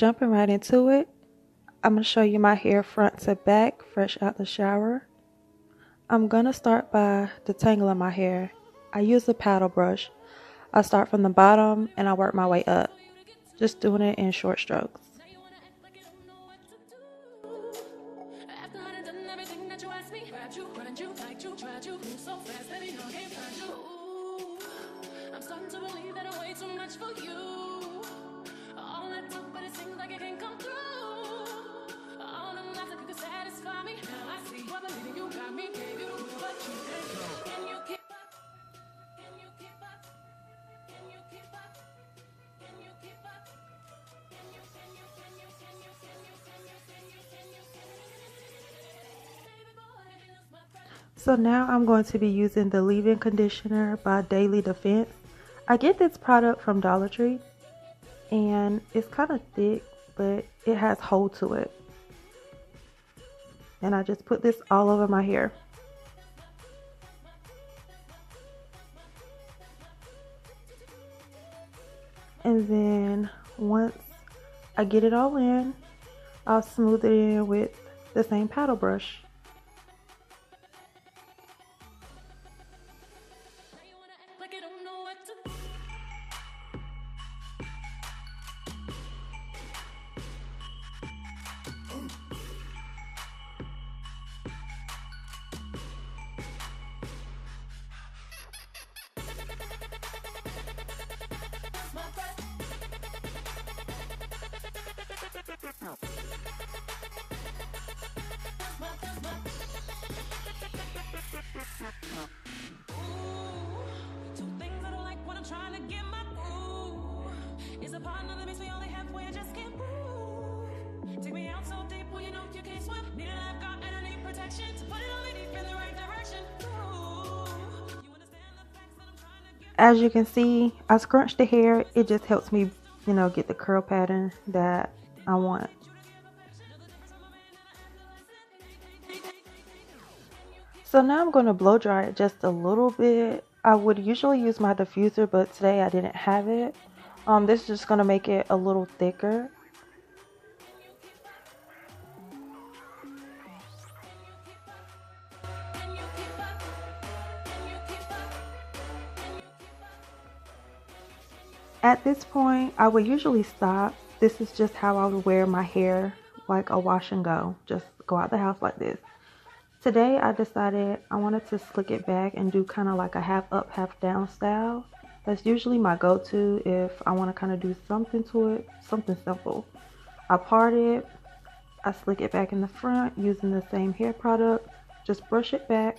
jumping right into it, I'm going to show you my hair front to back, fresh out the shower. I'm going to start by detangling my hair. I use a paddle brush. I start from the bottom and I work my way up, just doing it in short strokes. I'm starting to believe that I'm way too much for you. All that talk, but it seems like it can't come through. All them lies that could satisfy me. Now I see what believing you got me. Gave you the world, but you can't. Can you keep up? Can you keep up? Can you keep up? Can you keep up? Can you? So now I'm going to be using the leave-in conditioner by Daily Defense. I get this product from Dollar Tree and it's kind of thick, but it has hold to it. And I just put this all over my hair. And then once I get it all in, I'll smooth it in with the same paddle brush. Two things I don't like when I'm trying to get my groove. Is a partner that makes me only halfway, I just can't move. Take me out so deep, well you know you can't swim. Need a lifeguard and I need protection to put it on me deep in the right direction. Ooh, you understand the facts that I'm trying to get. As you can see, I scrunched the hair. It just helps me, get the curl pattern that I want. So now I'm going to blow dry it just a little bit. I would usually use my diffuser, but today I didn't have it. This is just going to make it a little thicker. At this point, I would usually stop. This is just how I would wear my hair, like a wash and go. Just go out the house like this. Today, I decided I wanted to slick it back and do kind of like a half up, half down style. That's usually my go-to if I want to kind of do something to it, something simple. I part it, I slick it back in the front using the same hair product. Just brush it back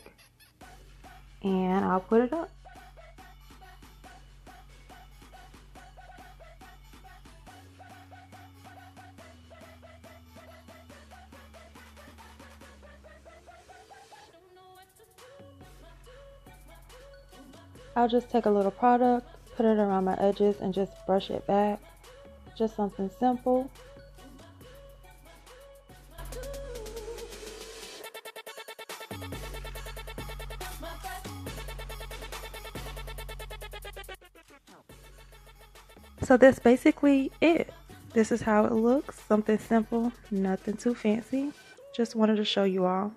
and I'll put it up. I'll just take a little product, put it around my edges and just brush it back. Just something simple. So that's basically it. This is how it looks. Something simple, nothing too fancy. Just wanted to show you all.